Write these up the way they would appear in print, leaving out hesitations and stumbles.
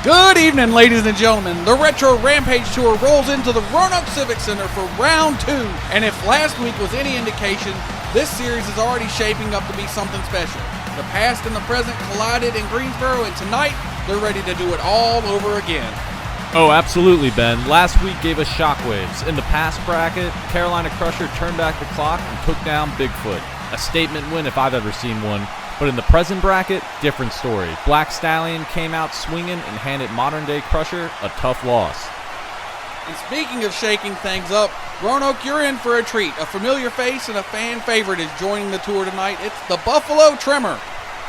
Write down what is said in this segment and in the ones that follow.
Good evening, ladies and gentlemen. The Retro Rampage Tour rolls into the Roanoke Civic Center for round 2. And if last week was any indication, this series is already shaping up to be something special. The past and the present collided in Greensboro, and tonight they're ready to do it all over again. Oh, absolutely, Ben. Last week gave us shockwaves. In the past bracket, Carolina Crusher turned back the clock and took down Bigfoot. A statement win if I've ever seen one. But in the present bracket, different story. Black Stallion came out swinging and handed modern-day Crusher a tough loss. And speaking of shaking things up, Roanoke, you're in for a treat. A familiar face and a fan favorite is joining the tour tonight. It's the Buffalo Trimmer.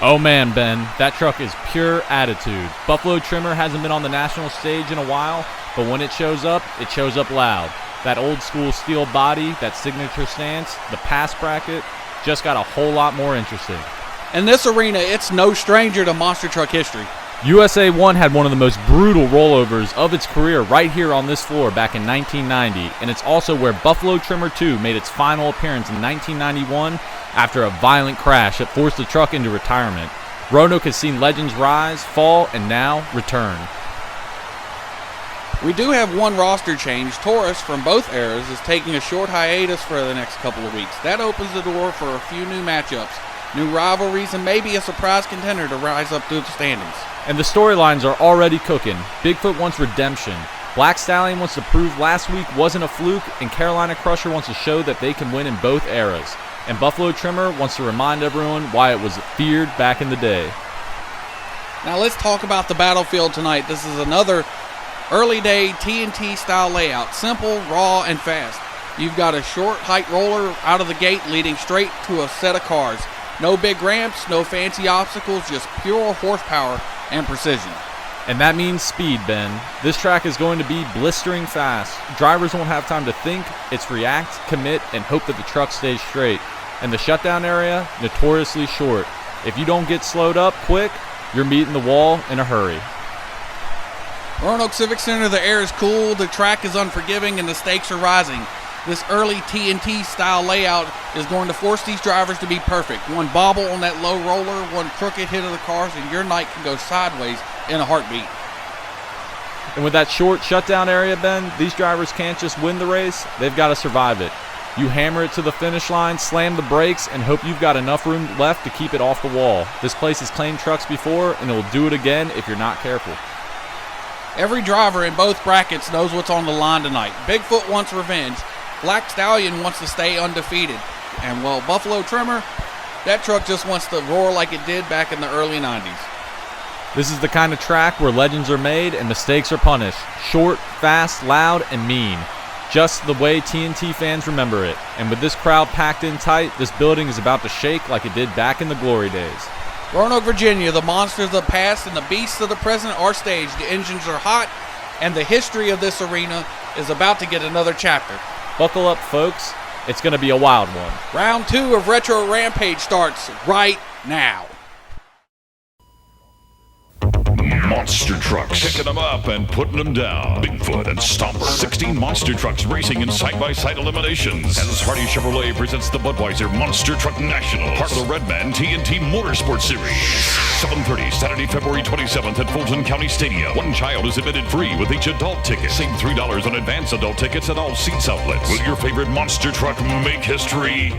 Oh man, Ben, that truck is pure attitude. Buffalo Trimmer hasn't been on the national stage in a while, but when it shows up loud. That old school steel body, that signature stance, the past bracket, just got a whole lot more interesting. In this arena, it's no stranger to monster truck history. USA 1 had one of the most brutal rollovers of its career right here on this floor back in 1990, and it's also where Buffalo Trimmer 2 made its final appearance in 1991 after a violent crash that forced the truck into retirement. Roanoke has seen legends rise, fall, and now return. We do have one roster change. Taurus from both eras is taking a short hiatus for the next couple of weeks. That opens the door for a few new matchups, new rivalries, and maybe a surprise contender to rise up through the standings. And the storylines are already cooking. Bigfoot wants redemption. Black Stallion wants to prove last week wasn't a fluke, and Carolina Crusher wants to show that they can win in both eras. And Buffalo Trimmer wants to remind everyone why it was feared back in the day. Now let's talk about the battlefield tonight. This is another early day TNT style layout. Simple, raw, and fast. You've got a short height roller out of the gate leading straight to a set of cars. No big ramps, no fancy obstacles, just pure horsepower and precision. And that means speed, Ben. This track is going to be blistering fast. Drivers won't have time to think. It's react, commit, and hope that the truck stays straight. And the shutdown area, notoriously short. If you don't get slowed up quick, you're meeting the wall in a hurry. Roanoke Civic Center, the air is cool, the track is unforgiving, and the stakes are rising. This early TNT style layout is going to force these drivers to be perfect. One bobble on that low roller, one crooked hit of the cars, and your night can go sideways in a heartbeat. And with that short shutdown area, Ben, these drivers can't just win the race, they've got to survive it. You hammer it to the finish line, slam the brakes, and hope you've got enough room left to keep it off the wall. This place has claimed trucks before, and it will do it again if you're not careful. Every driver in both brackets knows what's on the line tonight. Bigfoot wants revenge. Black Stallion wants to stay undefeated. And, well, Buffalo Trimmer, that truck just wants to roar like it did back in the early 90s. This is the kind of track where legends are made and mistakes are punished. Short, fast, loud, and mean. Just the way TNT fans remember it. And with this crowd packed in tight, this building is about to shake like it did back in the glory days. Roanoke, Virginia, the monsters of the past and the beasts of the present are staged. The engines are hot, and the history of this arena is about to get another chapter. Buckle up, folks. It's going to be a wild one. Round 2 of Retro Rampage starts right now. Monster trucks, picking them up and putting them down. Bigfoot and Stomper. 16 monster trucks racing in side-by-side eliminations. As Hardy Chevrolet presents the Budweiser Monster Truck National, part of the Redman TNT Motorsports Series. 7:30 Saturday, February 27th at Fulton County Stadium. One child is admitted free with each adult ticket. Save $3 on advanced adult tickets at all seats outlets. Will your favorite monster truck make history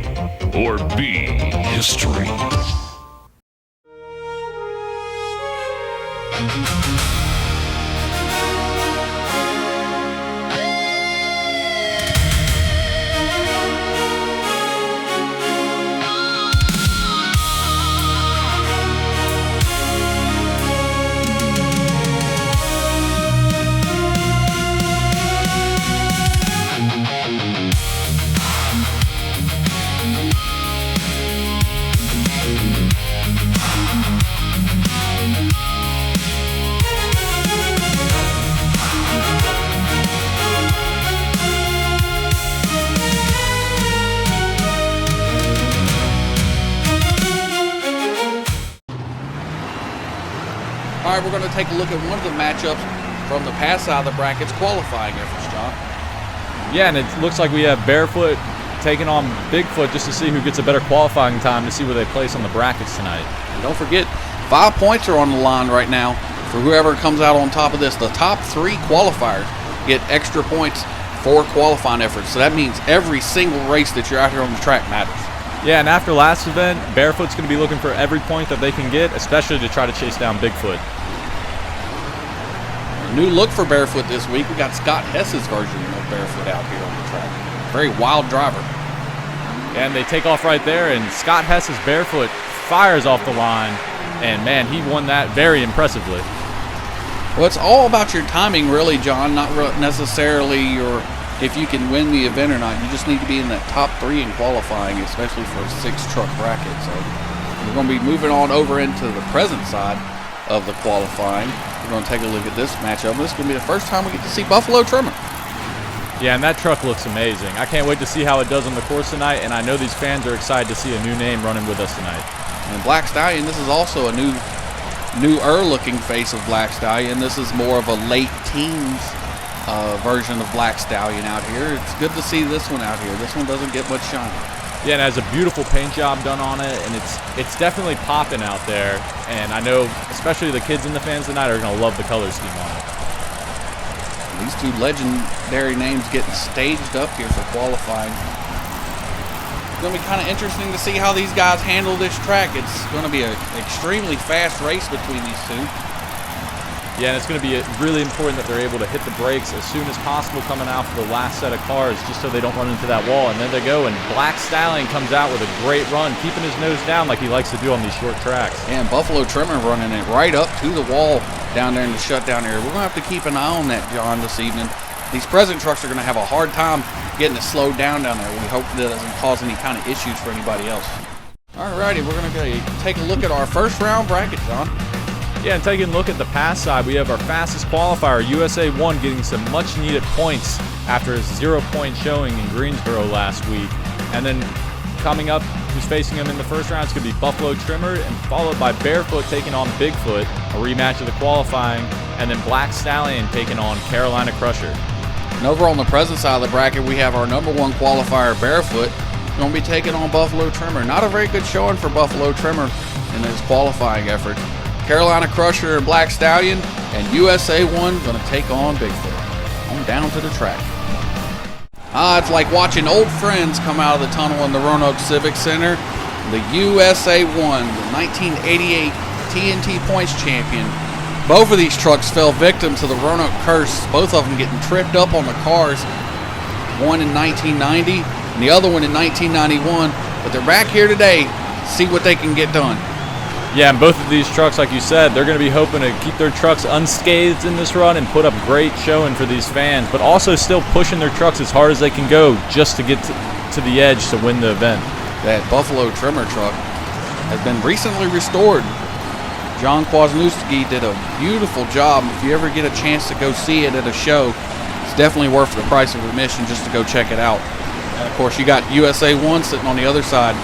or be history? All right, we're going to take a look at one of the matchups from the past side of the brackets, qualifying efforts, John. Yeah, and it looks like we have Barefoot taking on Bigfoot just to see who gets a better qualifying time to see where they place on the brackets tonight. And don't forget, 5 points are on the line right now for whoever comes out on top of this. The top 3 qualifiers get extra points for qualifying efforts. So that means every single race that you're out here on the track matters. Yeah, and after last event, Barefoot's going to be looking for every point that they can get, especially to try to chase down Bigfoot. A new look for Barefoot this week. We got Scott Hess's version of Barefoot out here on the track. Very wild driver. And they take off right there, and Scott Hess's Barefoot fires off the line, and man, he won that very impressively. Well, it's all about your timing, really, John, not necessarily your if you can win the event or not. You just need to be in that top 3 in qualifying, especially for a 6-truck bracket. So we're going to be moving on over into the present side of the qualifying. We're going to take a look at this matchup. This is going to be the first time we get to see Buffalo Trimmer. Yeah, and that truck looks amazing. I can't wait to see how it does on the course tonight, and I know these fans are excited to see a new name running with us tonight. And Black Stallion, this is also a newer looking face of Black Stallion. This is more of a late teens version of Black Stallion out here. It's good to see this one out here. This one doesn't get much shine. Yeah, and it has a beautiful paint job done on it, and it's definitely popping out there. And I know, especially the kids and the fans tonight are going to love the color scheme on it. These 2 legendary names getting staged up here for qualifying. It's going to be kind of interesting to see how these guys handle this track. It's going to be an extremely fast race between these 2. Yeah, and it's going to be really important that they're able to hit the brakes as soon as possible coming out for the last set of cars, just so they don't run into that wall. And then they go, and Black Stallion comes out with a great run, keeping his nose down like he likes to do on these short tracks. And Buffalo Trimmer running it right up to the wall down there in the shutdown area. We're going to have to keep an eye on that, John, this evening. These present trucks are going to have a hard time getting it slowed down there. We hope that doesn't cause any kind of issues for anybody else. Alrighty, we're going to take a look at our first round bracket, John. Yeah, and taking a look at the pass side, we have our fastest qualifier, USA 1, getting some much-needed points after his 0-point showing in Greensboro last week. And then coming up, who's facing him in the first round is going to be Buffalo Trimmer, and followed by Barefoot taking on Bigfoot, a rematch of the qualifying, and then Black Stallion taking on Carolina Crusher. And over on the present side of the bracket, we have our number 1 qualifier, Barefoot, going to be taking on Buffalo Trimmer. Not a very good showing for Buffalo Trimmer in his qualifying effort. Carolina Crusher and Black Stallion, and USA 1 going to take on Bigfoot. On down to the track. It's like watching old friends come out of the tunnel in the Roanoke Civic Center. The USA 1, the 1988 TNT Points champion. Both of these trucks fell victim to the Roanoke curse, both of them getting tripped up on the cars. One in 1990 and the other one in 1991. But they're back here today to see what they can get done. Yeah, and both of these trucks, like you said, they're going to be hoping to keep their trucks unscathed in this run and put up great showing for these fans, but also still pushing their trucks as hard as they can go just to get to the edge to win the event. That Buffalo Trimmer truck has been recently restored. John Kwasniewski did a beautiful job. If you ever get a chance to go see it at a show, it's definitely worth the price of admission just to go check it out. And of course, you got USA 1 sitting on the other side,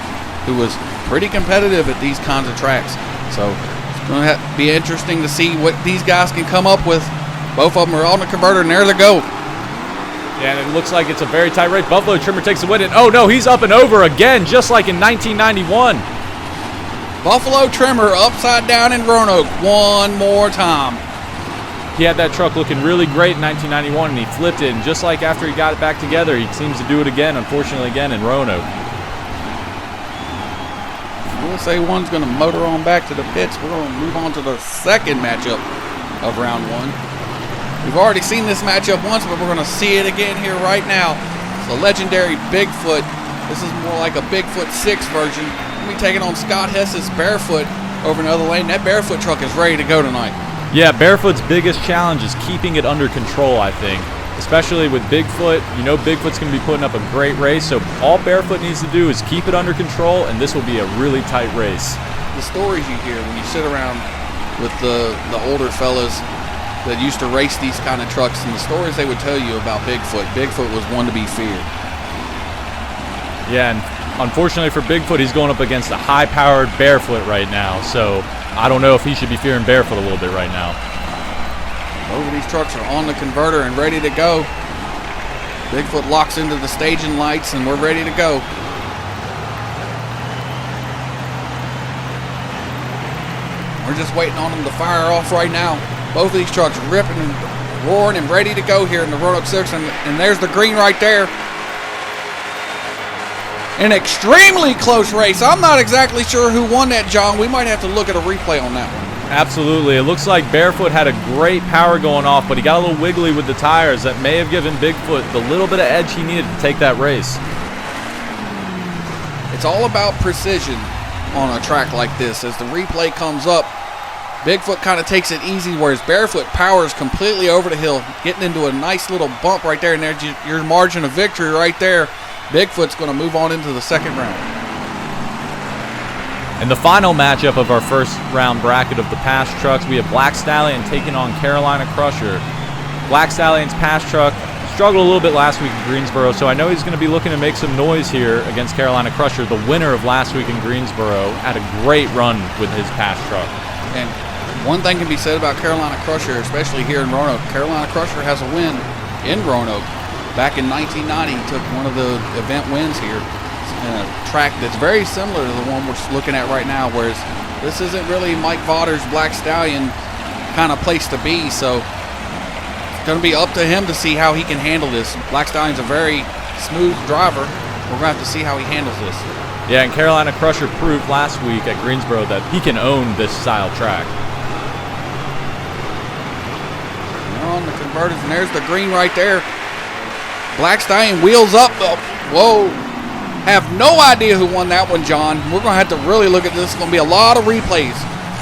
who was pretty competitive at these kinds of tracks. So it's going to be interesting to see what these guys can come up with. Both of them are on the converter, and there they go. Yeah, and it looks like it's a very tight race. Buffalo Trimmer takes the win, and oh no, he's up and over again, just like in 1991. Buffalo Trimmer upside down in Roanoke one more time. He had that truck looking really great in 1991, and he flipped it, and just like after he got it back together, he seems to do it again, unfortunately again, in Roanoke. USA 1's going to motor on back to the pits. We're going to move on to the second matchup of round 1. We've already seen this matchup once, but we're going to see it again here right now. It's the legendary Bigfoot. This is more like a Bigfoot 6 version. We'll be taking on Scott Hess's Barefoot over in the other lane. That Barefoot truck is ready to go tonight. Yeah, Barefoot's biggest challenge is keeping it under control, I think. Especially with Bigfoot. You know Bigfoot's going to be putting up a great race, so all Barefoot needs to do is keep it under control, and this will be a really tight race. The stories you hear when you sit around with the older fellas that used to race these kind of trucks, and the stories they would tell you about Bigfoot. Bigfoot was one to be feared. Yeah, and unfortunately for Bigfoot, he's going up against a high-powered Barefoot right now, so I don't know if he should be fearing Barefoot a little bit right now. Both of these trucks are on the converter and ready to go. Bigfoot locks into the staging lights and we're ready to go. We're just waiting on them to fire off right now. Both of these trucks ripping and roaring and ready to go here in the Roanoke Civics, and there's the green right there. An extremely close race. I'm not exactly sure who won that, John. We might have to look at a replay on that one. Absolutely. It looks like Barefoot had a great power going off, but he got a little wiggly with the tires that may have given Bigfoot the little bit of edge he needed to take that race. It's all about precision on a track like this. As the replay comes up, Bigfoot kind of takes it easy, whereas Barefoot powers completely over the hill, getting into a nice little bump right there, and there's your margin of victory right there. Bigfoot's going to move on into the second round. In the final matchup of our first round bracket of the Pass trucks, we have Black Stallion taking on Carolina Crusher. Black Stallion's Pass truck struggled a little bit last week in Greensboro, so I know he's going to be looking to make some noise here against Carolina Crusher. The winner of last week in Greensboro had a great run with his Pass truck. And one thing can be said about Carolina Crusher, especially here in Roanoke. Carolina Crusher has a win in Roanoke. Back in 1990, he took one of the event wins here. A track that's very similar to the one we're looking at right now, whereas this isn't really Mike Vodder's Black Stallion kind of place to be, so it's going to be up to him to see how he can handle this. Black Stallion's a very smooth driver. We're going to have to see how he handles this. Yeah, and Carolina Crusher proved last week at Greensboro that he can own this style track. They're on the converters, and there's the green right there. Black Stallion wheels up. Oh, whoa. Have no idea who won that one, John. We're going to have to really look at this. It's going to be a lot of replays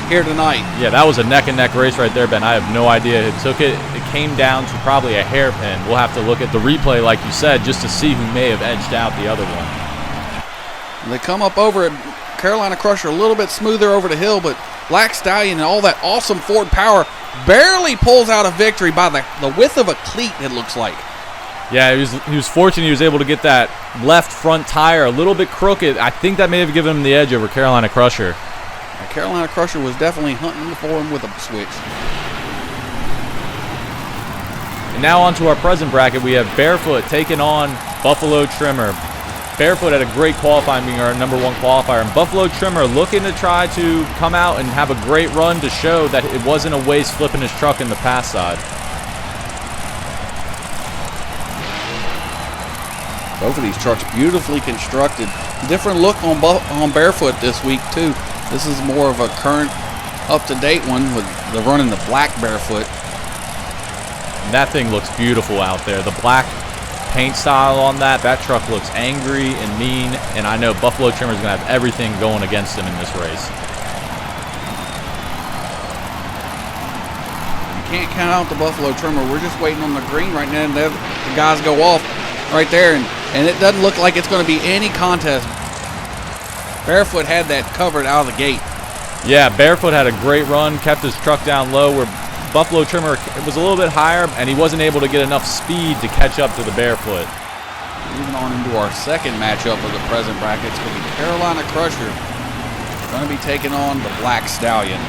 here tonight. Yeah, that was a neck-and-neck race right there, Ben. I have no idea. It came down to probably a hairpin. We'll have to look at the replay, like you said, just to see who may have edged out the other one. They come up over it. Carolina Crusher a little bit smoother over the hill, but Black Stallion and all that awesome Ford power barely pulls out a victory by the width of a cleat, it looks like. Yeah, he was fortunate he was able to get that left front tire a little bit crooked. I think that may have given him the edge over Carolina Crusher. Carolina Crusher was definitely hunting for him with a switch. And now on to our present bracket, we have Barefoot taking on Buffalo Trimmer. Barefoot had a great qualifying, being our #1 qualifier, and Buffalo Trimmer looking to try to come out and have a great run to show that it wasn't a waste flipping his truck in the pass side. Both of these trucks beautifully constructed. Different look on Barefoot this week too. This is more of a current, up-to-date one with the running the black Barefoot. And that thing looks beautiful out there. The black paint style on that truck looks angry and mean, and I know Buffalo Trimmer is going to have everything going against him in this race. You can't count out the Buffalo Trimmer. We're just waiting on the green right now, and the guys go off right there, and it doesn't look like it's going to be any contest. Barefoot had that covered out of the gate. Yeah, Barefoot had a great run, kept his truck down low, where Buffalo Trimmer was a little bit higher, and he wasn't able to get enough speed to catch up to the Barefoot. Moving on into our second matchup of the present bracket, it's going to be Carolina Crusher. Going to be taking on the Black Stallion.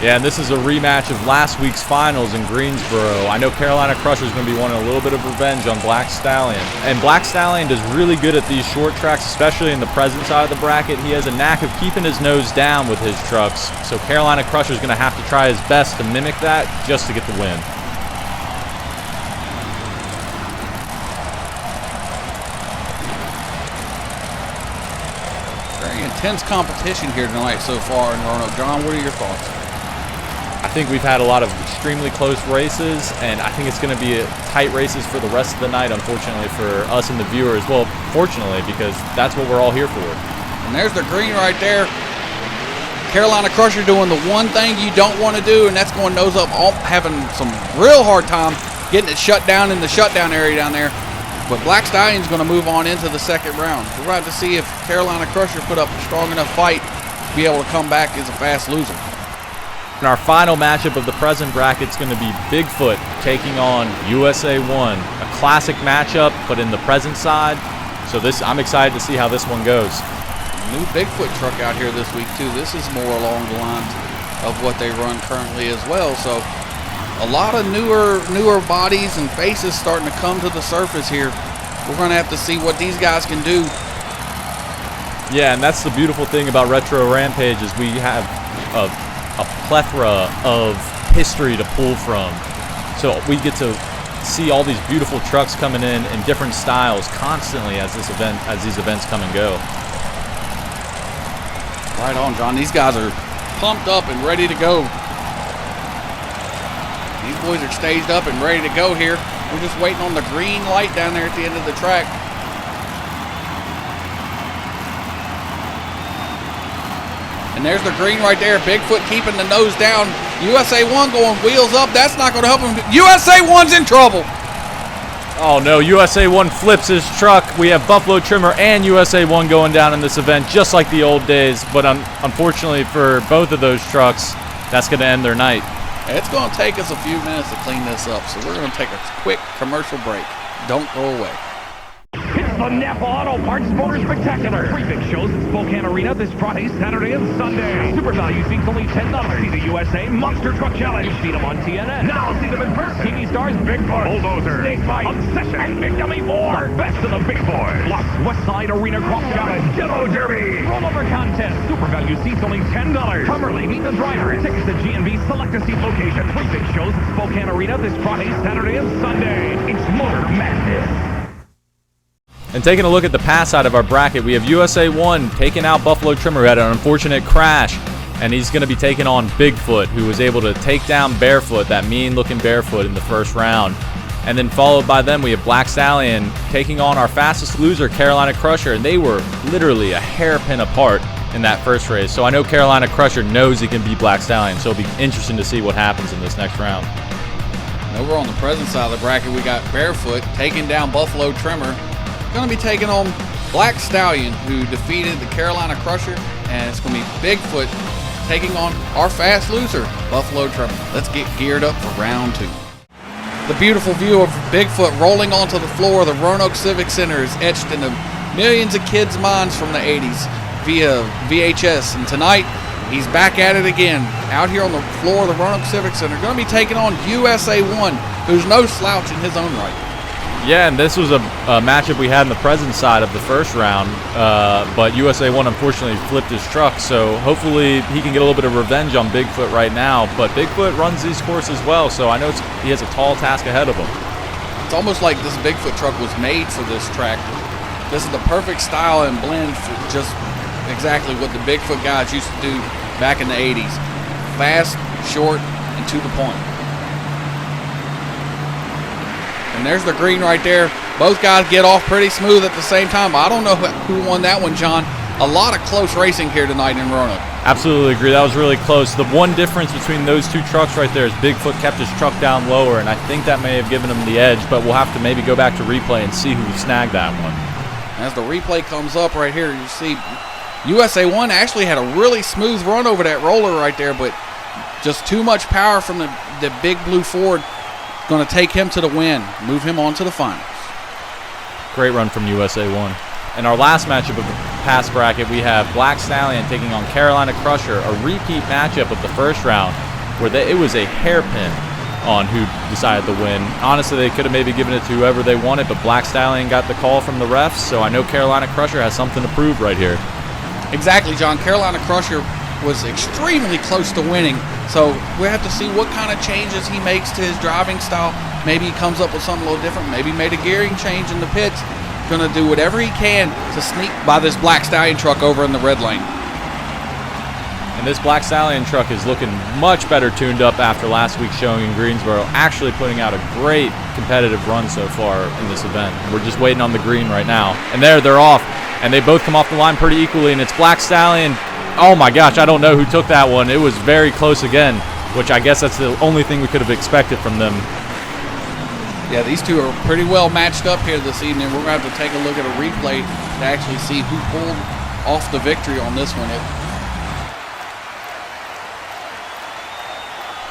Yeah, and this is a rematch of last week's finals in Greensboro. I know Carolina Crusher is going to be wanting a little bit of revenge on Black Stallion. And Black Stallion does really good at these short tracks, especially in the present side of the bracket. He has a knack of keeping his nose down with his trucks. So Carolina Crusher is going to have to try his best to mimic that just to get the win. Very intense competition here tonight so far in Roanoke. John, what are your thoughts? I think we've had a lot of extremely close races, and I think it's going to be tight races for the rest of the night, unfortunately, for us and the viewers. Well, fortunately, because that's what we're all here for. And there's the green right there. Carolina Crusher doing the one thing you don't want to do, and that's going nose up, having some real hard time getting it shut down in the shutdown area down there. But Black Stallion's going to move on into the second round. We're going to have to see if Carolina Crusher put up a strong enough fight to be able to come back as a fast loser. And our final matchup of the present bracket is going to be Bigfoot taking on USA 1. A classic matchup, but in the present side. So I'm excited to see how this one goes. New Bigfoot truck out here this week too. This is more along the lines of what they run currently as well. So a lot of newer bodies and faces starting to come to the surface here. We're going to have to see what these guys can do. Yeah, and that's the beautiful thing about Retro Rampage is we have a plethora of history to pull from. So we get to see all these beautiful trucks coming in different styles constantly as these events come and go. Right on, John. These guys are pumped up and ready to go. These boys are staged up and ready to go here. We're just waiting on the green light down there at the end of the track. And there's the green right there. Bigfoot keeping the nose down. USA 1 going wheels up. That's not going to help him. USA 1's in trouble. Oh no, USA 1 flips his truck. We have Buffalo Trimmer and USA 1 going down in this event just like the old days, but unfortunately for both of those trucks, that's going to end their night. It's going to take us a few minutes to clean this up, so we're going to take a quick commercial break. Don't go away. It's the Napa Auto Parts Motor Spectacular. 3 big shows at Spokane Arena this Friday, Saturday, and Sunday. Super value seats only $10. See the USA Monster Truck Challenge. You've seen them on TNN. Now see them in person. TV stars Bigfoot, Bulldozer, Snake Bite, Obsession, and Big Dummy 4. The best of the big boys. Plus West Side Arena Cross Challenge, Demo Derby, Rollover Contest. Super value seats only $10. Commerly meet the driver. Tickets to G&B select a seat location. 3 big shows at Spokane Arena this Friday, Saturday, and Sunday. It's Motor Madness. And taking a look at the pass side of our bracket, we have USA 1 taking out Buffalo Trimmer, who had an unfortunate crash, and he's going to be taking on Bigfoot, who was able to take down Barefoot, that mean-looking Barefoot, in the first round. And then followed by them, we have Black Stallion taking on our fastest loser, Carolina Crusher, and they were literally a hairpin apart in that first race. So I know Carolina Crusher knows he can beat Black Stallion, so it'll be interesting to see what happens in this next round. And over on the present side of the bracket, we got Barefoot taking down Buffalo Trimmer. Going to be taking on Black Stallion, who defeated the Carolina Crusher, and it's going to be Bigfoot taking on our fast loser, Buffalo Trimmer. Let's get geared up for round 2. The beautiful view of Bigfoot rolling onto the floor of the Roanoke Civic Center is etched into millions of kids' minds from the 80s via VHS, and tonight he's back at it again out here on the floor of the Roanoke Civic Center. Going to be taking on USA 1, who's no slouch in his own right. Yeah, and this was a matchup we had in the present side of the first round, but USA 1 unfortunately flipped his truck, so hopefully he can get a little bit of revenge on Bigfoot right now. But Bigfoot runs these courses well, so I know he has a tall task ahead of him. It's almost like this Bigfoot truck was made for this track. This is the perfect style and blend for just exactly what the Bigfoot guys used to do back in the 80s. Fast, short, and to the point. And there's the green right there. Both guys get off pretty smooth at the same time. I don't know who won that one, John. A lot of close racing here tonight in Roanoke. Absolutely agree. That was really close. The one difference between those two trucks right there is Bigfoot kept his truck down lower, and I think that may have given him the edge, but we'll have to maybe go back to replay and see who snagged that one. As the replay comes up right here, you see USA 1 actually had a really smooth run over that roller right there, but just too much power from the big blue Ford. Going to take him to the win, move him on to the finals. Great run from USA 1. In our last matchup of the pass bracket, we have Black Stallion taking on Carolina Crusher, a repeat matchup of the first round where it was a hairpin on who decided to win. Honestly, they could have maybe given it to whoever they wanted, but Black Stallion got the call from the refs, so I know Carolina Crusher has something to prove right here. Exactly, John. Carolina Crusher was extremely close to winning, so we have to see what kind of changes he makes to his driving style. Maybe he comes up with something a little different. Maybe made a gearing change in the pits. Going to do whatever he can to sneak by this Black Stallion truck over in the red lane. And this Black Stallion truck is looking much better tuned up after last week's showing in Greensboro, actually putting out a great competitive run so far in this event. We're just waiting on the green right now. And there, they're off, and they both come off the line pretty equally, and it's Black Stallion. Oh my gosh, I don't know who took that one. It was very close again, which I guess that's the only thing we could have expected from them. Yeah, these two are pretty well matched up here this evening. We're going to have to take a look at a replay to actually see who pulled off the victory on this one.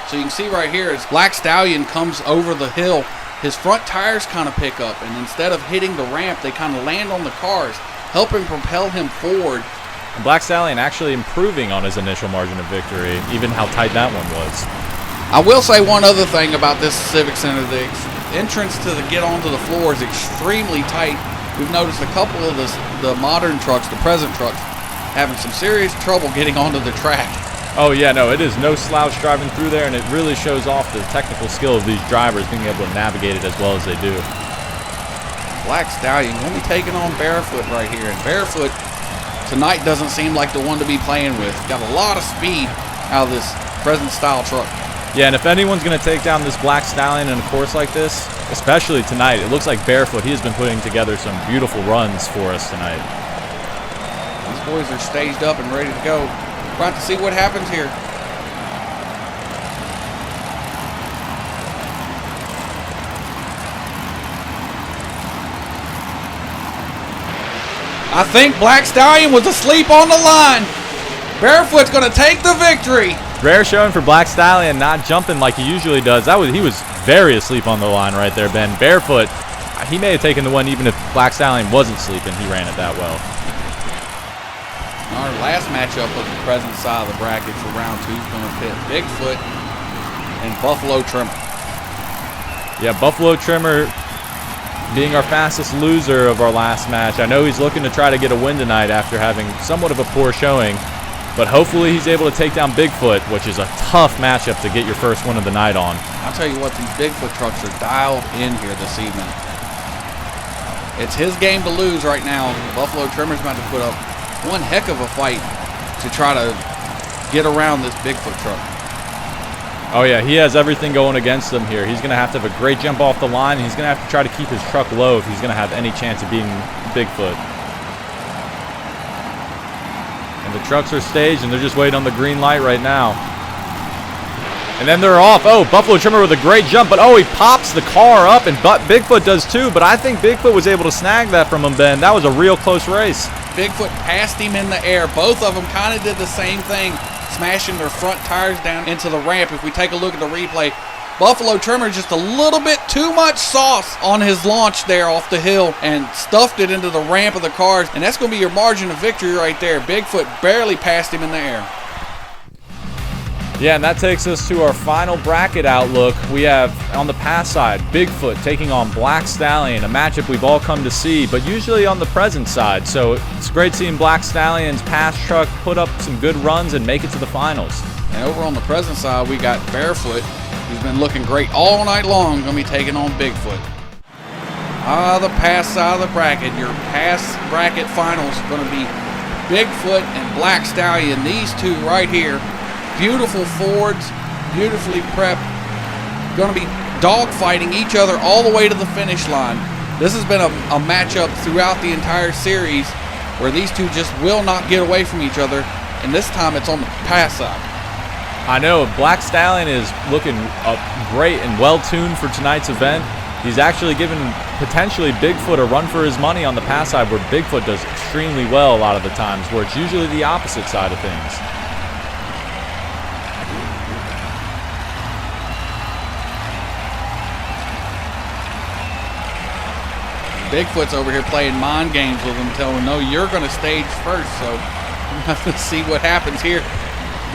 So you can see right here as Black Stallion comes over the hill, his front tires kind of pick up, and instead of hitting the ramp, they kind of land on the cars, helping propel him forward. Black Stallion actually improving on his initial margin of victory, even how tight that one was. I will say one other thing about this Civic Center. The entrance to get onto the floor is extremely tight. We've noticed a couple of the modern trucks, the present trucks, having some serious trouble getting onto the track. Oh yeah, no, it is no slouch driving through there, and it really shows off the technical skill of these drivers being able to navigate it as well as they do. Black Stallion going to be taking on Barefoot right here, and Barefoot tonight doesn't seem like the one to be playing with. Got a lot of speed out of this present style truck. Yeah, and if anyone's going to take down this Black Stallion in a course like this, especially tonight, it looks like Barefoot, he has been putting together some beautiful runs for us tonight. These boys are staged up and ready to go. We're about to see what happens here. I think Black Stallion was asleep on the line. Barefoot's going to take the victory. Rare showing for Black Stallion, not jumping like he usually does. He was very asleep on the line right there, Ben. Barefoot, he may have taken the one even if Black Stallion wasn't sleeping. He ran it that well. Our last matchup of the present side of the bracket for round 2 is going to pit Bigfoot and Buffalo Trimmer. Yeah, Buffalo Trimmer being our fastest loser of our last match. I know he's looking to try to get a win tonight after having somewhat of a poor showing. But hopefully he's able to take down Bigfoot, which is a tough matchup to get your first win of the night on. I'll tell you what, these Bigfoot trucks are dialed in here this evening. It's his game to lose right now. Buffalo Trimmer's about to put up one heck of a fight to try to get around this Bigfoot truck. Oh yeah, he has everything going against him here. He's going to have to have a great jump off the line, and he's going to have to try to keep his truck low if he's going to have any chance of beating Bigfoot. And the trucks are staged, and they're just waiting on the green light right now. And then they're off. Oh, Buffalo Trimmer with a great jump, but oh, he pops the car up, and Bigfoot does too. But I think Bigfoot was able to snag that from him, Ben. That was a real close race. Bigfoot passed him in the air. Both of them kind of did the same thing, smashing their front tires down into the ramp. If we take a look at the replay, Buffalo Trimmer just a little bit too much sauce on his launch there off the hill and stuffed it into the ramp of the cars, and that's going to be your margin of victory right there. Bigfoot barely passed him in the air. Yeah, and that takes us to our final bracket outlook. We have, on the pass side, Bigfoot taking on Black Stallion, a matchup we've all come to see, but usually on the present side. So it's great seeing Black Stallion's pass truck put up some good runs and make it to the finals. And over on the present side, we got Barefoot, who's been looking great all night long, going to be taking on Bigfoot. The pass side of the bracket, your pass bracket finals are going to be Bigfoot and Black Stallion. These two right here, beautiful Fords, beautifully prepped, going to be dogfighting each other all the way to the finish line. This has been a matchup throughout the entire series where these two just will not get away from each other, and this time it's on the pass side. I know Black Stallion is looking great and well-tuned for tonight's event. He's actually given potentially Bigfoot a run for his money on the pass side, where Bigfoot does extremely well a lot of the times, where it's usually the opposite side of things. Bigfoot's over here playing mind games with him, telling him, no, you're going to stage first, so we're going to see what happens here.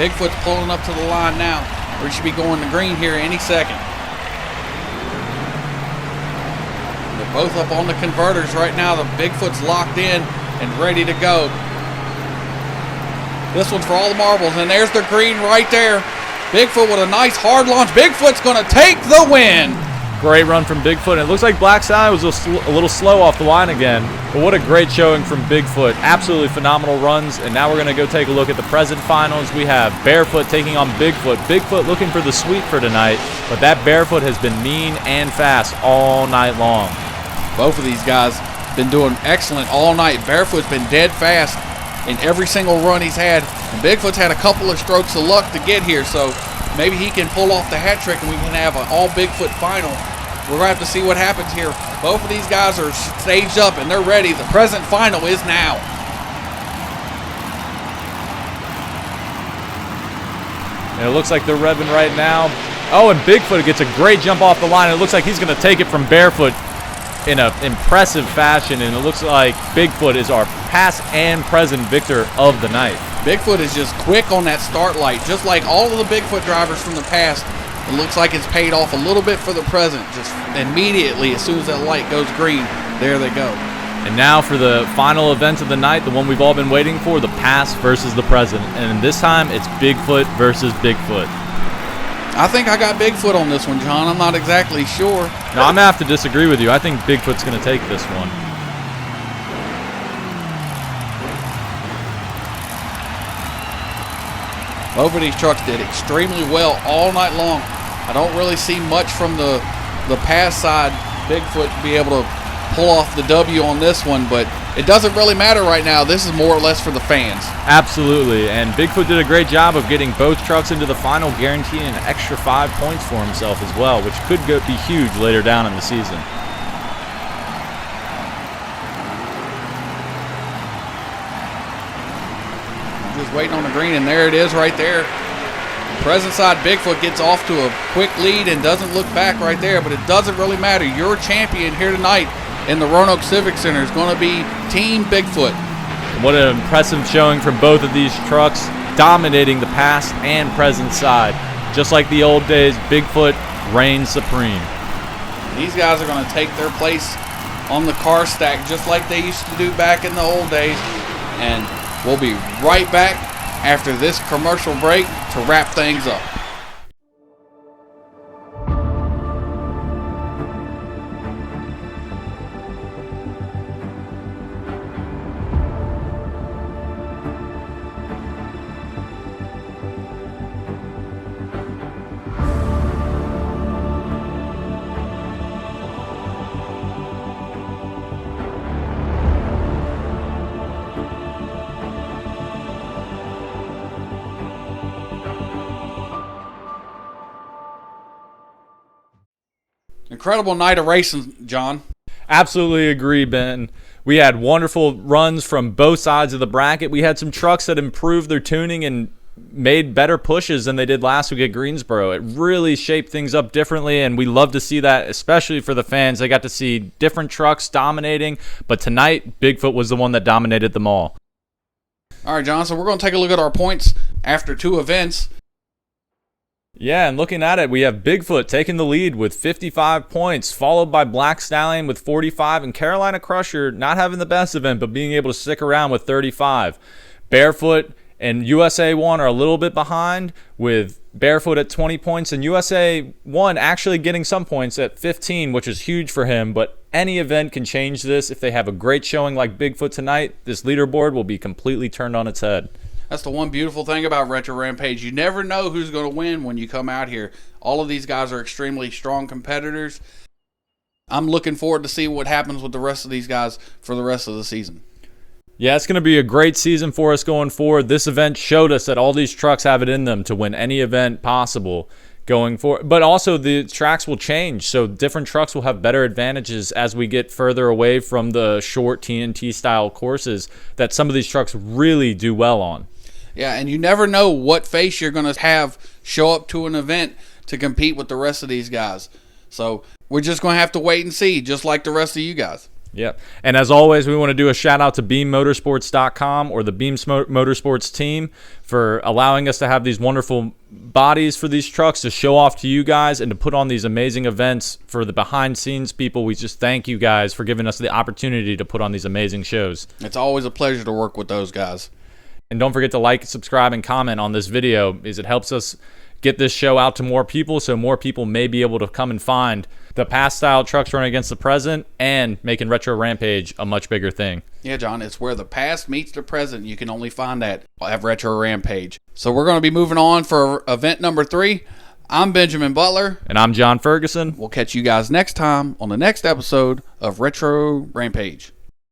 Bigfoot's pulling up to the line now. We should be going to green here any second. They're both up on the converters right now. The Bigfoot's locked in and ready to go. This one's for all the marbles, and there's the green right there. Bigfoot with a nice hard launch. Bigfoot's going to take the win. Great run from Bigfoot. It looks like Black Stallion was a little slow off the line again. But what a great showing from Bigfoot. Absolutely phenomenal runs. And now we're going to go take a look at the present finals. We have Barefoot taking on Bigfoot. Bigfoot looking for the sweep for tonight. But that Barefoot has been mean and fast all night long. Both of these guys been doing excellent all night. Barefoot's been dead fast in every single run he's had. And Bigfoot's had a couple of strokes of luck to get here. So maybe he can pull off the hat trick and we can have an all Bigfoot final. We're going to have to see what happens here. Both of these guys are staged up and they're ready. The present final is now. And it looks like they're revving right now. Oh, and Bigfoot gets a great jump off the line. It looks like he's going to take it from Barefoot. in an impressive fashion, and it looks like Bigfoot is our past and present victor of the night. Bigfoot is just quick on that start light, just like all of the Bigfoot drivers from the past. It looks like it's paid off a little bit for the present. Just immediately, as soon as that light goes green, there they go. And now for the final event of the night, the one we've all been waiting for, the past versus the present. And this time, it's Bigfoot versus Bigfoot. I think I got Bigfoot on this one, John. I'm not exactly sure. No, I'm going to have to disagree with you. I think Bigfoot's going to take this one. Both of these trucks did extremely well all night long. I don't really see much from the pass side. Bigfoot be able to pull off the W on this one, but it doesn't really matter right now. This is more or less for the fans. Absolutely, and Bigfoot did a great job of getting both trucks into the final, guaranteeing an extra 5 points for himself as well, which could be huge later down in the season. Just waiting on the green, and there it is right there. Present side Bigfoot gets off to a quick lead and doesn't look back right there, but it doesn't really matter. Your champion here tonight in the Roanoke Civic Center is going to be Team Bigfoot. What an impressive showing from both of these trucks, dominating the past and present side. Just like the old days, Bigfoot reigns supreme. These guys are going to take their place on the car stack just like they used to do back in the old days. And we'll be right back after this commercial break to wrap things up. Incredible night of racing, John. Absolutely agree, Ben. We had wonderful runs from both sides of the bracket. We had some trucks that improved their tuning and made better pushes than they did last week at Greensboro. It really shaped things up differently, and we love to see that, especially for the fans. They got to see different trucks dominating, but tonight, Bigfoot was the one that dominated them all. All right, John, so we're going to take a look at our points after two events. Yeah, and looking at it, we have Bigfoot taking the lead with 55 points, followed by Black Stallion with 45, and Carolina Crusher not having the best event, but being able to stick around with 35. Barefoot and USA 1 are a little bit behind, with Barefoot at 20 points, and USA 1 actually getting some points at 15, which is huge for him, but any event can change this. If they have a great showing like Bigfoot tonight, this leaderboard will be completely turned on its head. That's the one beautiful thing about Retro Rampage. You never know who's going to win when you come out here. All of these guys are extremely strong competitors. I'm looking forward to see what happens with the rest of these guys for the rest of the season. Yeah, it's going to be a great season for us going forward. This event showed us that all these trucks have it in them to win any event possible going forward. But also the tracks will change, so different trucks will have better advantages as we get further away from the short TNT style courses that some of these trucks really do well on. Yeah, and you never know what face you're going to have show up to an event to compete with the rest of these guys. So we're just going to have to wait and see, just like the rest of you guys. Yeah, and as always, we want to do a shout out to BeamMotorsports.com or the Beam Motorsports team for allowing us to have these wonderful bodies for these trucks to show off to you guys and to put on these amazing events for the behind-scenes people. We just thank you guys for giving us the opportunity to put on these amazing shows. It's always a pleasure to work with those guys. And don't forget to like, subscribe, and comment on this video, as it helps us get this show out to more people, so more people may be able to come and find the past style trucks running against the present and making Retro Rampage a much bigger thing. Yeah, John, it's where the past meets the present. You can only find that at Retro Rampage. So we're going to be moving on for event number 3. I'm Benjamin Butler. And I'm John Ferguson. We'll catch you guys next time on the next episode of Retro Rampage.